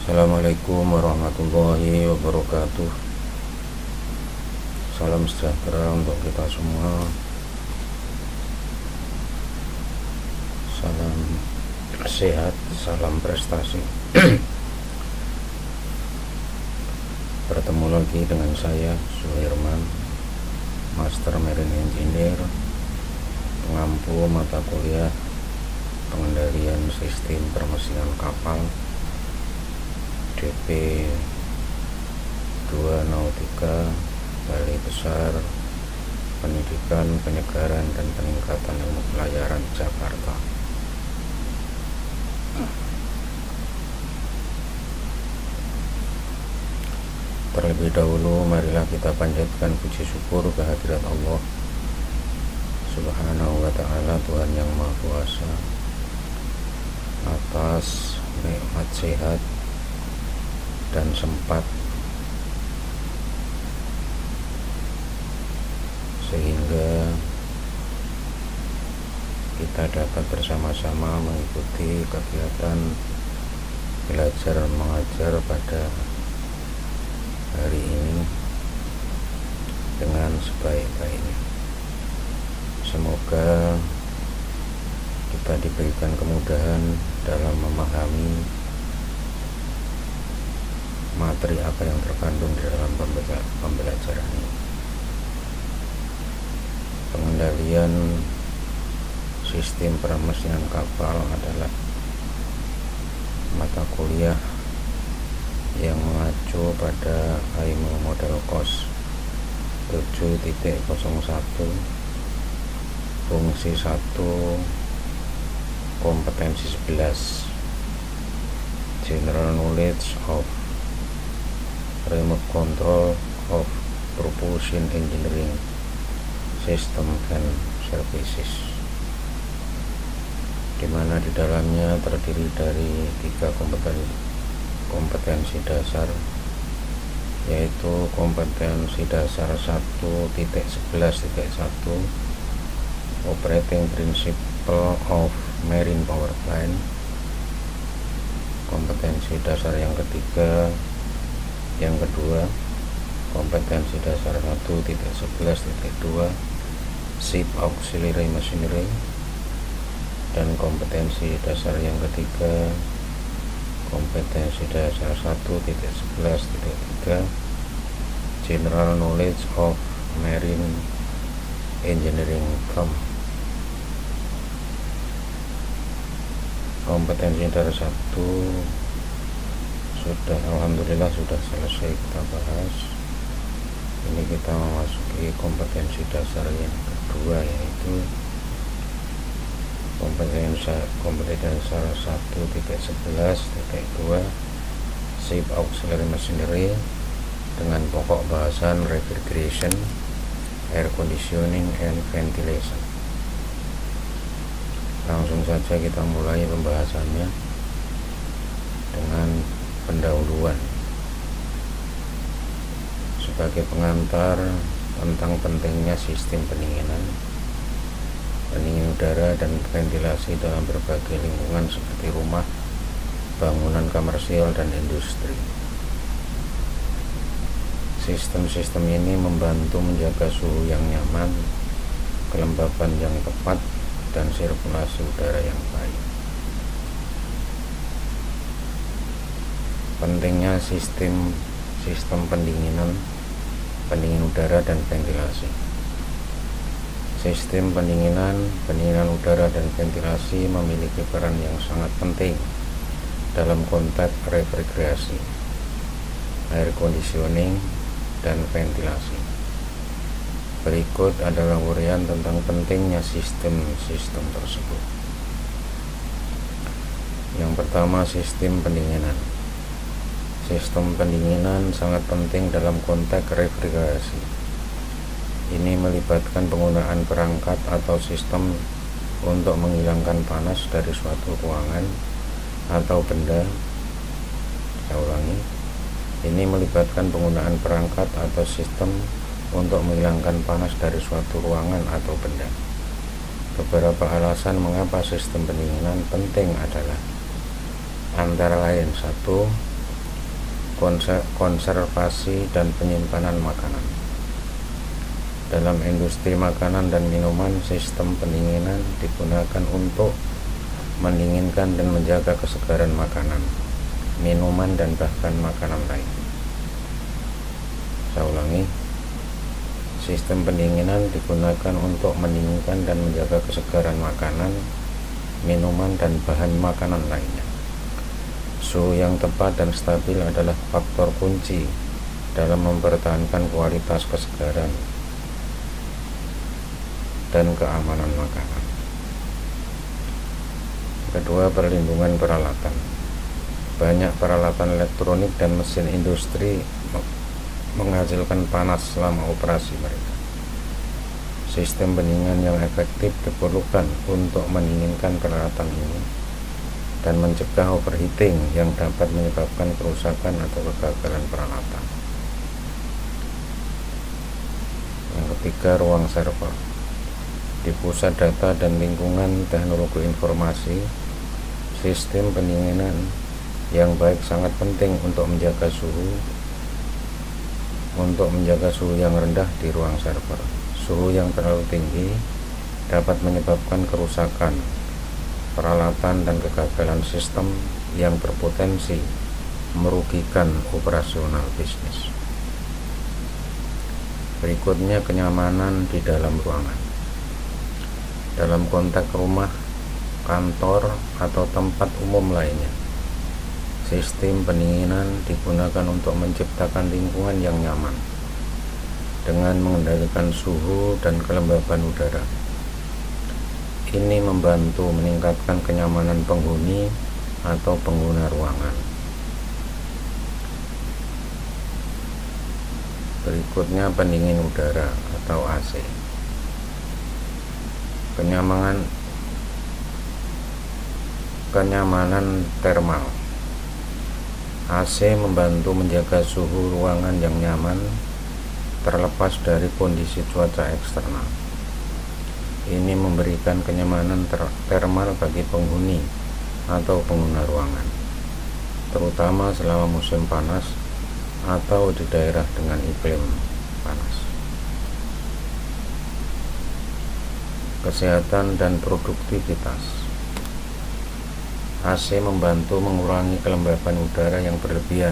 Assalamualaikum warahmatullahi wabarakatuh. Salam sejahtera untuk kita semua. Salam sehat, salam prestasi. Bertemu lagi dengan saya, Suherman, Master Marine Engineer, pengampu mata kuliah pengendalian sistem permesinan kapal DP 2 Nautika Balai Besar Pendidikan, Penyegaran, dan Peningkatan Ilmu Pelayaran Jakarta. Terlebih dahulu marilah kita panjatkan puji syukur kehadirat Allah Subhanahu wa ta'ala, Tuhan yang Maha Kuasa, atas nikmat sehat dan sempat sehingga kita dapat bersama-sama mengikuti kegiatan belajar mengajar pada hari ini dengan sebaik-baiknya. Semoga kita diberikan kemudahan dalam memahami materi apa yang terkandung di dalam pembelajaran ini. Pengendalian sistem permesinan kapal adalah mata kuliah yang mengacu pada IMO Model Course 7.01 fungsi 1 kompetensi 11 General Knowledge of Remote Control of Propulsion Engineering System and Services, di mana di dalamnya terdiri dari 3 kompetensi dasar, yaitu kompetensi dasar 1.11.1 Operating Principle of Marine Power Plant. Kompetensi dasar yang kedua kompetensi dasar 1.11.2 Ship Auxiliary Machinery, dan kompetensi dasar yang ketiga kompetensi dasar 1.11.3 General Knowledge of Marine Engineering COM. Kompetensi dasar 1 alhamdulillah sudah selesai kita bahas. Ini kita memasuki kompetensi dasar yang kedua, yaitu kompetensi dasar 1.11.2 Ship Auxiliary Machinery, dengan pokok bahasan refrigeration, air conditioning, and ventilation. Langsung saja kita mulai pembahasannya dengan pendahuluan sebagai pengantar tentang pentingnya sistem pendinginan udara dan ventilasi dalam berbagai lingkungan seperti rumah, bangunan komersial, dan industri. Sistem-sistem ini membantu menjaga suhu yang nyaman, kelembapan yang tepat, dan sirkulasi udara yang baik. Pentingnya sistem pendingin udara dan ventilasi. Sistem pendinginan udara dan ventilasi memiliki peran yang sangat penting dalam konteks refrigerasi, air conditioning, dan ventilasi. Berikut adalah uraian tentang pentingnya sistem-sistem tersebut. Yang pertama, sistem pendinginan. Sistem pendinginan sangat penting dalam konteks refrigerasi. Ini melibatkan penggunaan perangkat atau sistem untuk menghilangkan panas dari suatu ruangan atau benda. Saya ulangi. Ini melibatkan penggunaan perangkat atau sistem untuk menghilangkan panas dari suatu ruangan atau benda. Beberapa alasan mengapa sistem pendinginan penting adalah antara lain: 1. konservasi dan penyimpanan makanan. Dalam industri makanan dan minuman, sistem pendinginan digunakan untuk mendinginkan dan menjaga kesegaran makanan, minuman, dan bahkan makanan lain. Saya ulangi, sistem pendinginan digunakan untuk mendinginkan dan menjaga kesegaran makanan, minuman, dan bahan makanan lainnya. Suhu yang tepat dan stabil adalah faktor kunci dalam mempertahankan kualitas kesegaran dan keamanan makanan. Kedua, perlindungan peralatan. Banyak peralatan elektronik dan mesin industri menghasilkan panas selama operasi mereka. Sistem pendinginan yang efektif diperlukan untuk mendinginkan peralatan ini dan mencegah overheating yang dapat menyebabkan kerusakan atau kegagalan peralatan. Yang ketiga, ruang server. Di pusat data dan lingkungan teknologi informasi, sistem pendinginan yang baik sangat penting untuk menjaga suhu yang rendah di ruang server. Suhu yang terlalu tinggi dapat menyebabkan kerusakan peralatan dan kegagalan sistem yang berpotensi merugikan operasional bisnis. Berikutnya, kenyamanan di dalam ruangan. Dalam konteks rumah, kantor, atau tempat umum lainnya, sistem pendinginan digunakan untuk menciptakan lingkungan yang nyaman dengan mengendalikan suhu dan kelembaban udara. Ini membantu meningkatkan kenyamanan penghuni atau pengguna ruangan. Berikutnya, pendingin udara atau AC. Kenyamanan termal. AC membantu menjaga suhu ruangan yang nyaman terlepas dari kondisi cuaca eksternal. Ini memberikan kenyamanan termal bagi penghuni atau pengguna ruangan, terutama selama musim panas atau di daerah dengan iklim panas. Kesehatan dan produktivitas. AC membantu mengurangi kelembaban udara yang berlebihan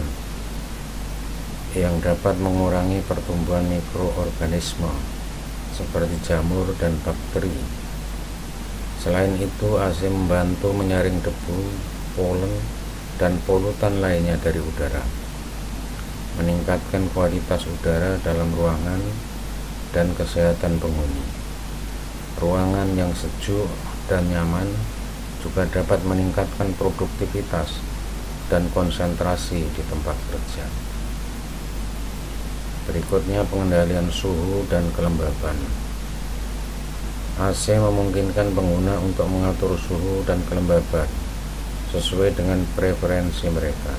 yang dapat mengurangi pertumbuhan mikroorganisme seperti jamur dan bakteri. Selain itu, AC membantu menyaring debu, polen, dan polutan lainnya dari udara, meningkatkan kualitas udara dalam ruangan dan kesehatan penghuni. Ruangan yang sejuk dan nyaman juga dapat meningkatkan produktivitas dan konsentrasi di tempat kerja. Berikutnya, pengendalian suhu dan kelembaban. AC memungkinkan pengguna untuk mengatur suhu dan kelembaban sesuai dengan preferensi mereka.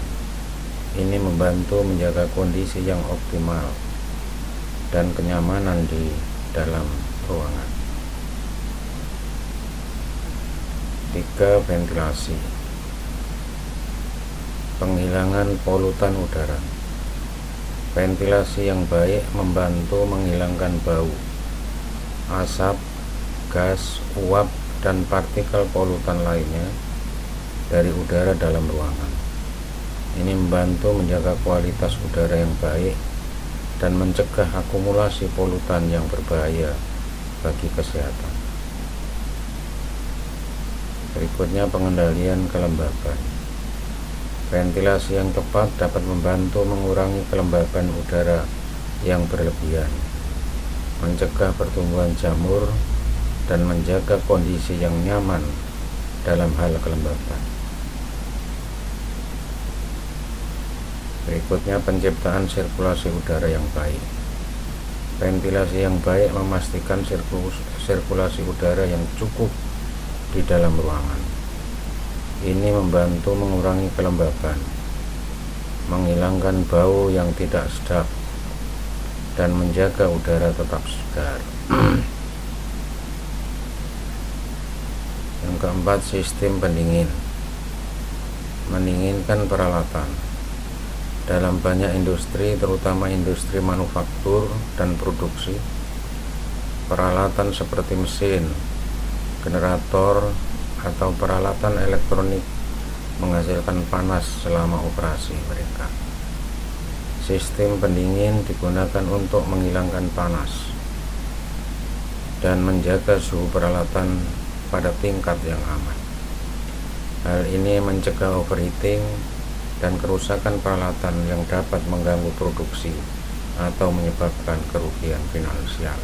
Ini membantu menjaga kondisi yang optimal dan kenyamanan di dalam ruangan. 3. Ventilasi. Penghilangan polutan udara. Ventilasi yang baik membantu menghilangkan bau, asap, gas, uap, dan partikel polutan lainnya dari udara dalam ruangan. Ini membantu menjaga kualitas udara yang baik dan mencegah akumulasi polutan yang berbahaya bagi kesehatan. Berikutnya, pengendalian kelembaban. Ventilasi yang tepat dapat membantu mengurangi kelembaban udara yang berlebihan, mencegah pertumbuhan jamur, dan menjaga kondisi yang nyaman dalam hal kelembaban. Berikutnya, penciptaan sirkulasi udara yang baik. Ventilasi yang baik memastikan sirkulasi udara yang cukup di dalam ruangan. Ini membantu mengurangi kelembaban, menghilangkan bau yang tidak sedap, dan menjaga udara tetap segar. Yang keempat, sistem pendingin. Mendinginkan peralatan. Dalam banyak industri, terutama industri manufaktur dan produksi, peralatan seperti mesin, generator, atau peralatan elektronik menghasilkan panas selama operasi mereka. Sistem pendingin digunakan untuk menghilangkan panas dan menjaga suhu peralatan pada tingkat yang aman. Hal ini mencegah overheating dan kerusakan peralatan yang dapat mengganggu produksi atau menyebabkan kerugian finansial.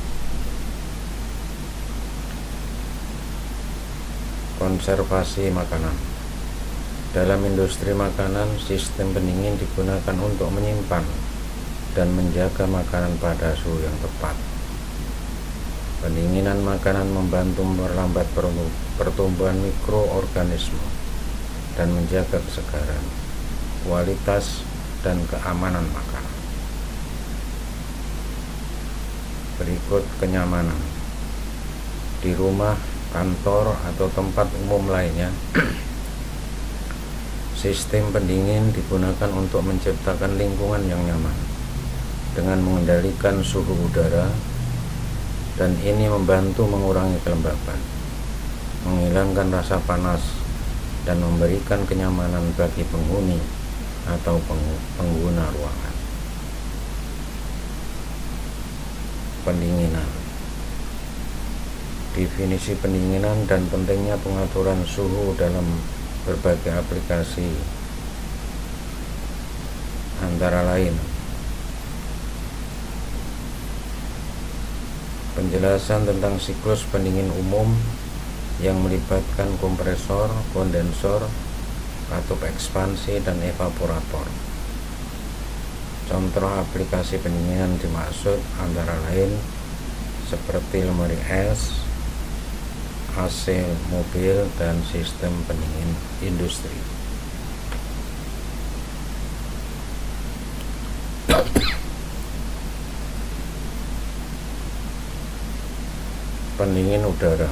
Konservasi makanan. Dalam industri makanan, sistem pendingin digunakan untuk menyimpan dan menjaga makanan pada suhu yang tepat. Pendinginan makanan membantu memperlambat pertumbuhan mikroorganisme dan menjaga kesegaran, kualitas, dan keamanan makanan. Berikut kenyamanan. Di rumah, kantor, atau tempat umum lainnya, sistem pendingin digunakan untuk menciptakan lingkungan yang nyaman dengan mengendalikan suhu udara, dan ini membantu mengurangi kelembapan, menghilangkan rasa panas, dan memberikan kenyamanan bagi penghuni atau pengguna ruangan. Pendinginan. Definisi pendinginan dan pentingnya pengaturan suhu dalam berbagai aplikasi antara lain: penjelasan tentang siklus pendingin umum yang melibatkan kompresor, kondensor, katup ekspansi, dan evaporator. Contoh aplikasi pendinginan dimaksud antara lain seperti lemari es, AC mobil, dan sistem pendingin industri. Pendingin udara.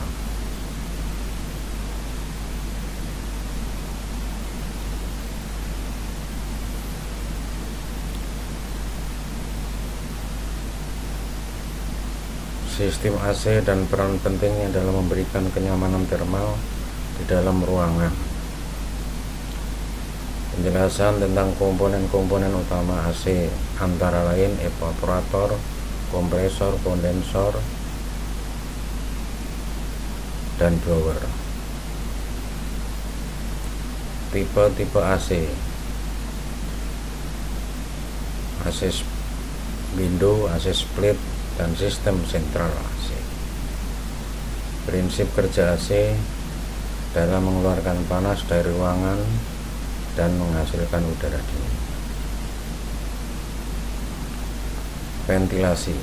Sistem AC dan peran pentingnya dalam memberikan kenyamanan termal di dalam ruangan. Penjelasan tentang komponen-komponen utama AC antara lain evaporator, kompresor, kondensor, dan blower. Tipe-tipe AC: AC window, AC split, dan sistem sentral AC. Prinsip kerja AC dalam mengeluarkan panas dari ruangan dan menghasilkan udara dingin. Ventilasi.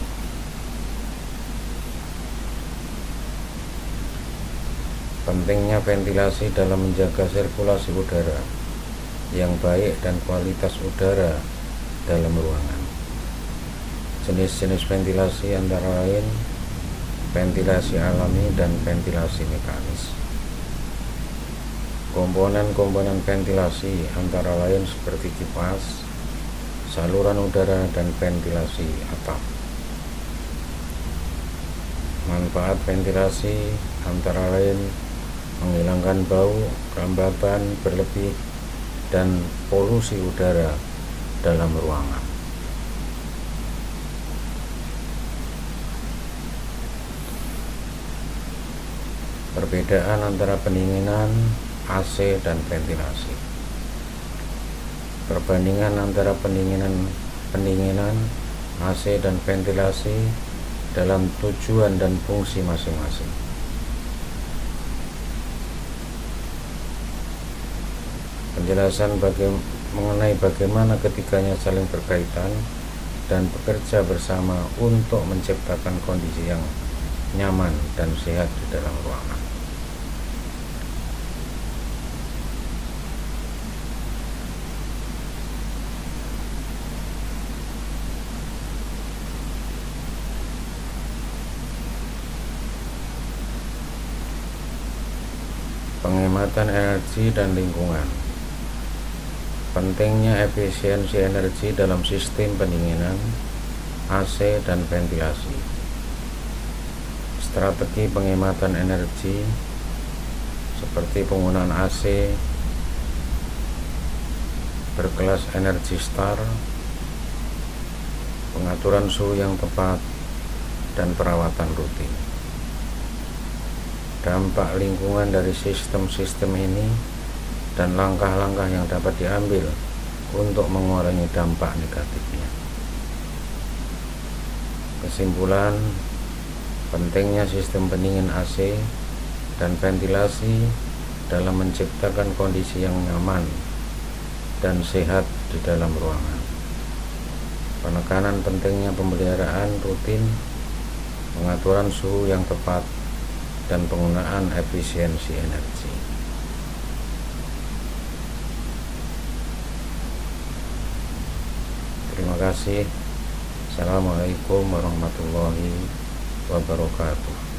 Pentingnya ventilasi dalam menjaga sirkulasi udara yang baik dan kualitas udara dalam ruangan. Jenis-jenis ventilasi antara lain ventilasi alami dan ventilasi mekanis. Komponen-komponen ventilasi antara lain seperti kipas, saluran udara, dan ventilasi atap. Manfaat ventilasi antara lain menghilangkan bau, kelembaban berlebih, dan polusi udara dalam ruangan. Perbedaan antara pendinginan, AC, dan ventilasi. Perbandingan antara pendinginan, AC, dan ventilasi dalam tujuan dan fungsi masing-masing. Penjelasan mengenai bagaimana ketiganya saling berkaitan dan bekerja bersama untuk menciptakan kondisi yang nyaman dan sehat di dalam ruangan. Penghematan energi dan lingkungan. Pentingnya efisiensi energi dalam sistem pendinginan, AC dan ventilasi. Strategi penghematan energi seperti penggunaan AC berkelas Energy Star, pengaturan suhu yang tepat, dan perawatan rutin. Dampak lingkungan dari sistem-sistem ini dan langkah-langkah yang dapat diambil untuk mengurangi dampak negatifnya. Kesimpulan, pentingnya sistem pendingin AC dan ventilasi dalam menciptakan kondisi yang nyaman dan sehat di dalam ruangan. Penekanan pentingnya pemeliharaan rutin, pengaturan suhu yang tepat, dan penggunaan efisiensi energi. Terima kasih. Assalamualaikum warahmatullahi wabarakatuh.